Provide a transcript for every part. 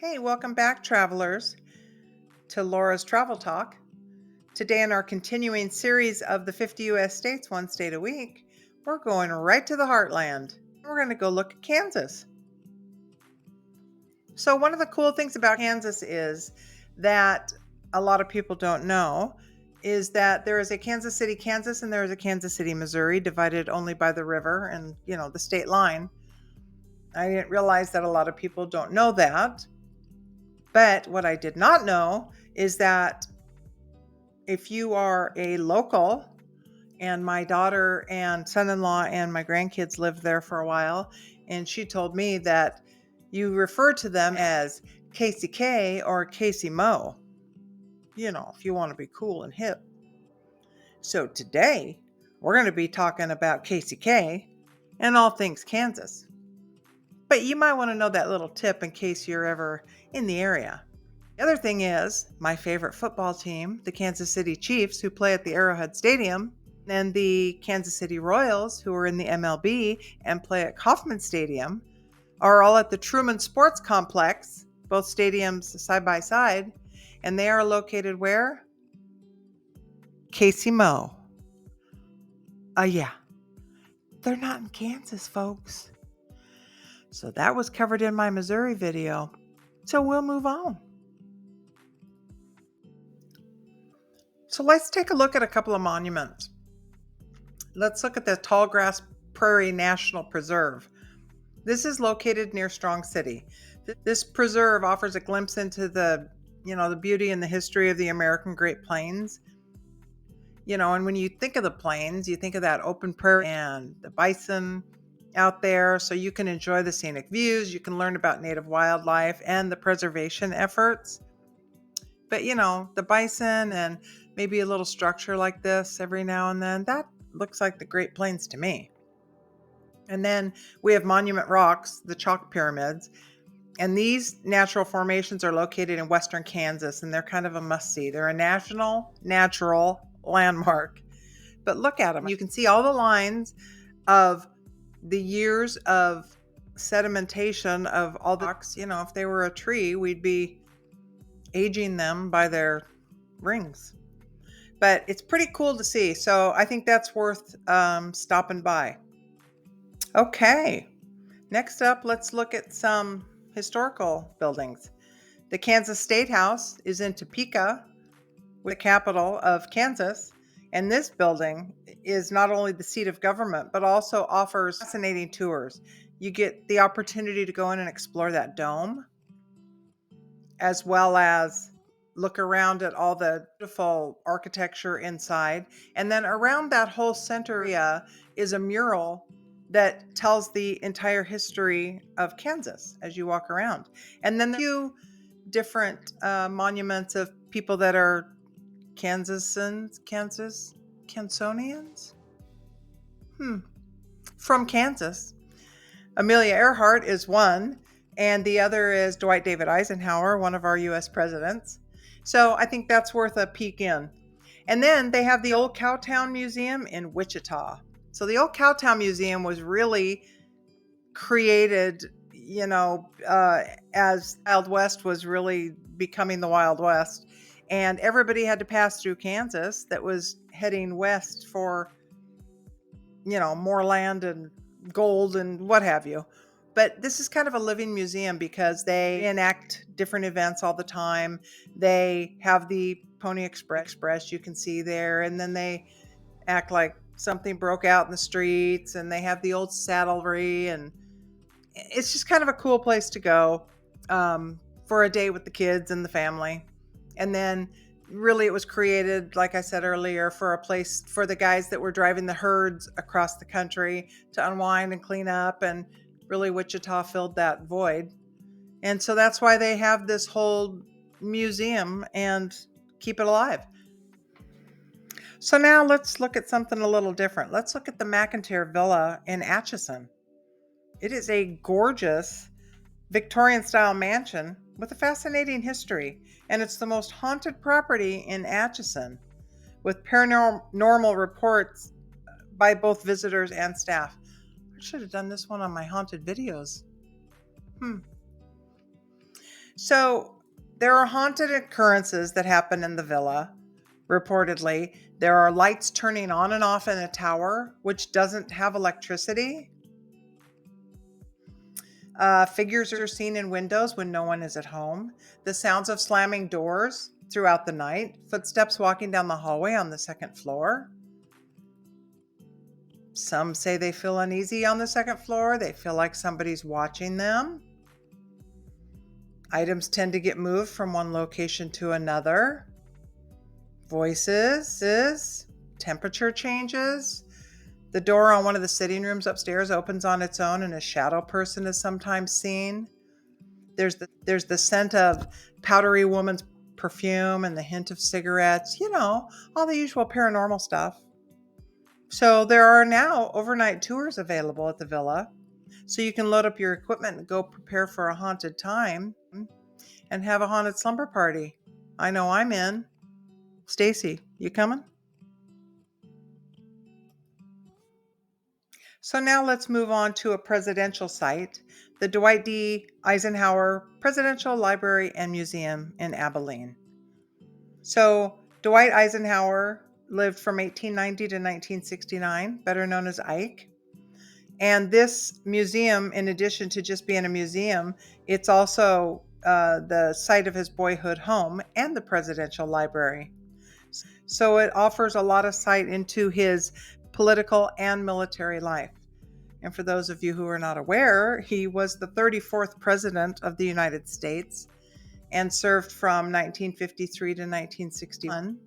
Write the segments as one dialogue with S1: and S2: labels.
S1: Hey, welcome back, travelers, to Laura's Travel Talk. Today, in our continuing series of the 50 U.S. states, one state a week, we're going right to the Heartland. We're going to go look at Kansas. So, one of the cool things about Kansas is that a lot of people don't know is that there is a Kansas City, Kansas, and there is a Kansas City, Missouri, divided only by the river and, the state line. I didn't realize that a lot of people don't know that. But what I did not know is that if you are a local, and my daughter and son-in-law and my grandkids lived there for a while, and she told me that you refer to them as KCK or Casey Mo, if you want to be cool and hip. So today, we're going to be talking about KCK and all things Kansas. But you might want to know that little tip in case you're ever in the area. The other thing is, my favorite football team, the Kansas City Chiefs, who play at the Arrowhead Stadium, and the Kansas City Royals, who are in the MLB and play at Kauffman Stadium, are all at the Truman Sports Complex, both stadiums side by side, and they are located where? Casey Mo. Yeah. They're not in Kansas, folks. So that was covered in my Missouri video. So we'll move on. So let's take a look at a couple of monuments. Let's look at the Tallgrass Prairie National Preserve. This is located near Strong City. This preserve offers a glimpse into the beauty and the history of the American Great Plains. And when you think of the plains, you think of that open prairie and the bison out there, so you can enjoy the scenic views, you can learn about native wildlife and the preservation efforts. But the bison and maybe a little structure like this every now and then, that looks like the Great Plains to me. And then we have Monument Rocks, the chalk pyramids. And these natural formations are located in western Kansas, and they're kind of a must-see. They're a natural landmark. But look at them. You can see all the lines of the years of sedimentation of all the rocks. If they were a tree, we'd be aging them by their rings. But it's pretty cool to see. So I think that's worth stopping by. Okay, next up, let's look at some historical buildings. The Kansas State House is in Topeka, the capital of Kansas, and this building is not only the seat of government, but also offers fascinating tours. You get the opportunity to go in and explore that dome, as well as look around at all the beautiful architecture inside. And then around that whole center area is a mural that tells the entire history of Kansas as you walk around. And then a few different monuments of people that are Kansonians from Kansas. Amelia Earhart is one, and the other is Dwight David Eisenhower, one of our U.S. presidents. So I think that's worth a peek in. And then they have the Old Cowtown Museum in Wichita. So the Old Cowtown Museum was really created, as Wild West was really becoming the Wild West. And everybody had to pass through Kansas that was heading west for, more land and gold and what have you. But this is kind of a living museum because they enact different events all the time. They have the Pony Express you can see there, and then they act like something broke out in the streets, and they have the old saddlery, and it's just kind of a cool place to go for a day with the kids and the family. And then really it was created, like I said earlier, for a place for the guys that were driving the herds across the country to unwind and clean up, and really Wichita filled that void. And so that's why they have this whole museum and keep it alive. So now let's look at something a little different. Let's look at the McIntyre Villa in Atchison. It is a gorgeous Victorian-style mansion with a fascinating history, and it's the most haunted property in Atchison, with paranormal reports by both visitors and staff. I should have done this one on my haunted videos. So there are haunted occurrences that happen in the villa, reportedly. There are lights turning on and off in a tower, which doesn't have electricity. Figures are seen in windows when no one is at home. The sounds of slamming doors throughout the night. Footsteps walking down the hallway on the second floor. Some say they feel uneasy on the second floor. They feel like somebody's watching them. Items tend to get moved from one location to another. Voices, temperature changes. The door on one of the sitting rooms upstairs opens on its own and a shadow person is sometimes seen. There's the scent of powdery woman's perfume and the hint of cigarettes, all the usual paranormal stuff. So there are now overnight tours available at the villa. So you can load up your equipment and go prepare for a haunted time and have a haunted slumber party. I know I'm in. Stacy, you coming? So now let's move on to a presidential site, the Dwight D. Eisenhower Presidential Library and Museum in Abilene. So Dwight Eisenhower lived from 1890 to 1969, better known as Ike. And this museum, in addition to just being a museum, it's also the site of his boyhood home and the presidential library. So it offers a lot of sight into his political and military life. And for those of you who are not aware, he was the 34th president of the United States and served from 1953 to 1961.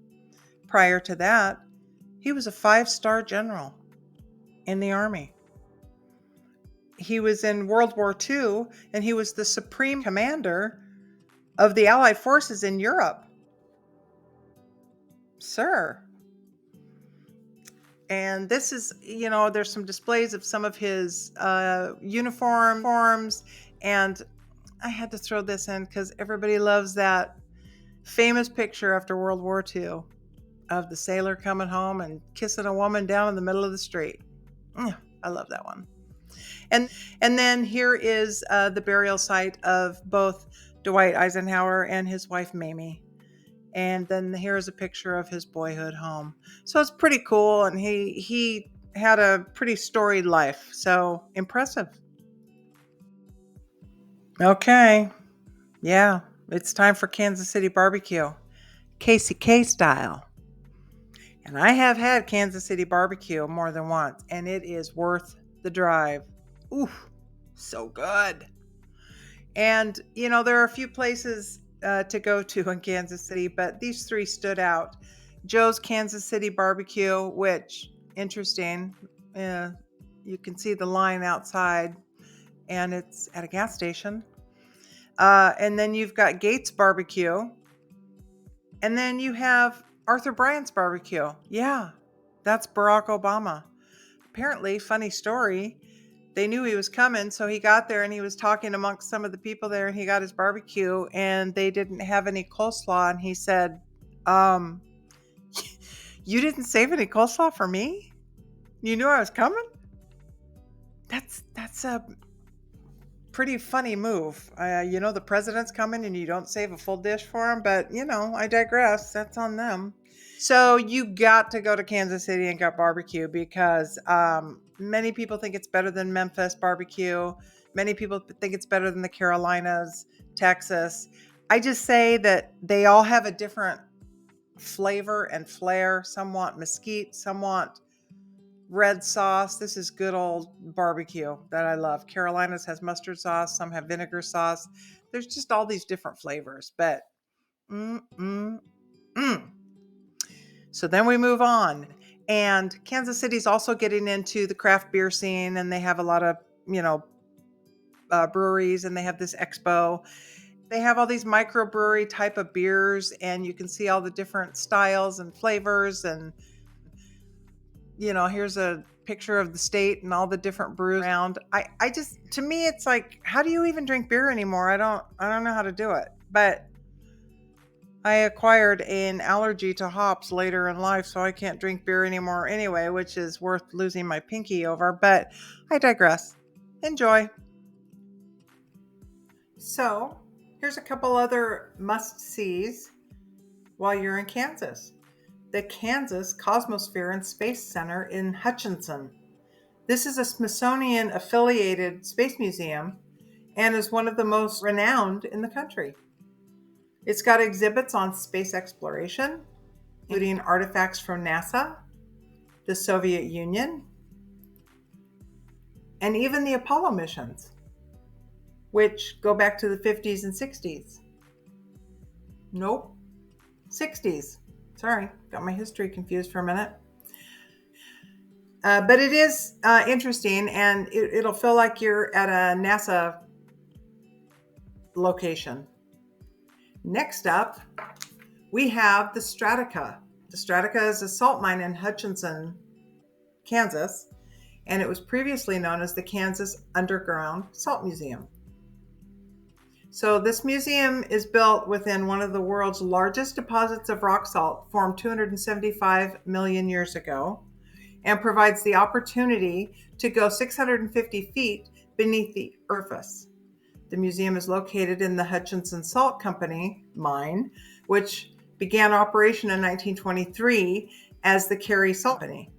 S1: Prior to that, he was a 5-star general in the Army. He was in World War II, and he was the supreme commander of the Allied forces in Europe. Sir. And this is, there's some displays of some of his uniforms. And I had to throw this in because everybody loves that famous picture after World War II of the sailor coming home and kissing a woman down in the middle of the street. I love that one. And then here is the burial site of both Dwight Eisenhower and his wife, Mamie. And then here is a picture of his boyhood home. So it's pretty cool. And he had a pretty storied life. So impressive. Okay. Yeah. It's time for Kansas City barbecue. Casey K style. And I have had Kansas City barbecue more than once. And it is worth the drive. Ooh, so good. And, there are a few places to go to in Kansas City, but these three stood out. Joe's Kansas City Barbecue, which, interesting, you can see the line outside, and it's at a gas station. And then you've got Gates Barbecue. And then you have Arthur Bryant's Barbecue. Yeah, that's Barack Obama. Apparently, funny story, they knew he was coming, so he got there and he was talking amongst some of the people there, and he got his barbecue and they didn't have any coleslaw, and he said, you didn't save any coleslaw for me? You knew I was coming? That's a pretty funny move. The president's coming and you don't save a full dish for him, but I digress. That's on them. So you got to go to Kansas City and get barbecue because many people think it's better than Memphis barbecue. Many people think it's better than the Carolinas, Texas. I just say that they all have a different flavor and flair. Some want mesquite, some want red sauce. This is good old barbecue that I love. Carolinas has mustard sauce. Some have vinegar sauce. There's just all these different flavors, but So then we move on. And Kansas City's also getting into the craft beer scene, and they have a lot of, breweries, and they have this expo. They have all these microbrewery type of beers, and you can see all the different styles and flavors. And, here's a picture of the state and all the different brews around. To me, it's like, how do you even drink beer anymore? I don't know how to do it. But I acquired an allergy to hops later in life, so I can't drink beer anymore anyway, which is worth losing my pinky over, but I digress. Enjoy. So, Here's a couple other must-sees while you're in Kansas. The Kansas Cosmosphere and Space Center in Hutchinson. This is a Smithsonian-affiliated space museum and is one of the most renowned in the country. It's got exhibits on space exploration, including artifacts from NASA, the Soviet Union, and even the Apollo missions, which go back to the 50s and 60s. Nope, 60s. Sorry, got my history confused for a minute. But it is interesting, and it'll feel like you're at a NASA location. Next up, we have the Stratica. The Stratica is a salt mine in Hutchinson, Kansas, and it was previously known as the Kansas Underground Salt Museum. So this museum is built within one of the world's largest deposits of rock salt formed 275 million years ago, and provides the opportunity to go 650 feet beneath the surface. The museum is located in the Hutchinson Salt Company mine, which began operation in 1923 as the Carey Salt Company.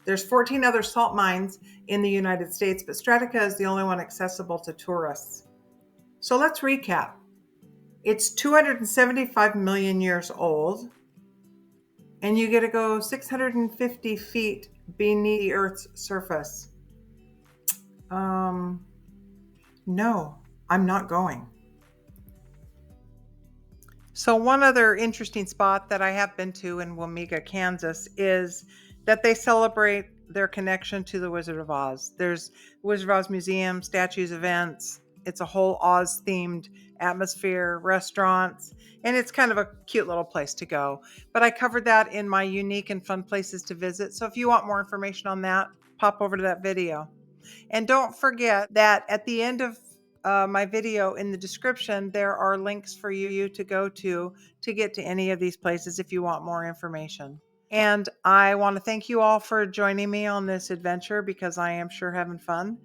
S1: There's 14 other salt mines in the United States, but Stratica is the only one accessible to tourists. So let's recap. It's 275 million years old, and you get to go 650 feet beneath the Earth's surface. No, I'm not going. So one other interesting spot that I have been to in Wamega, Kansas, is that they celebrate their connection to the Wizard of Oz. There's Wizard of Oz Museum, statues, events. It's a whole Oz-themed atmosphere, restaurants, and it's kind of a cute little place to go. But I covered that in my unique and fun places to visit. So if you want more information on that, pop over to that video. And don't forget that at the end of my video, in the description, there are links for you to go to get to any of these places if you want more information. And I want to thank you all for joining me on this adventure, because I am sure having fun.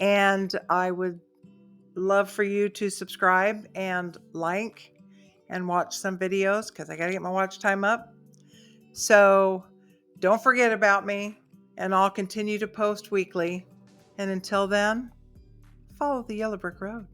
S1: And I would love for you to subscribe and like and watch some videos, because I got to get my watch time up. So don't forget about me, and I'll continue to post weekly. And until then, follow the yellow brick road.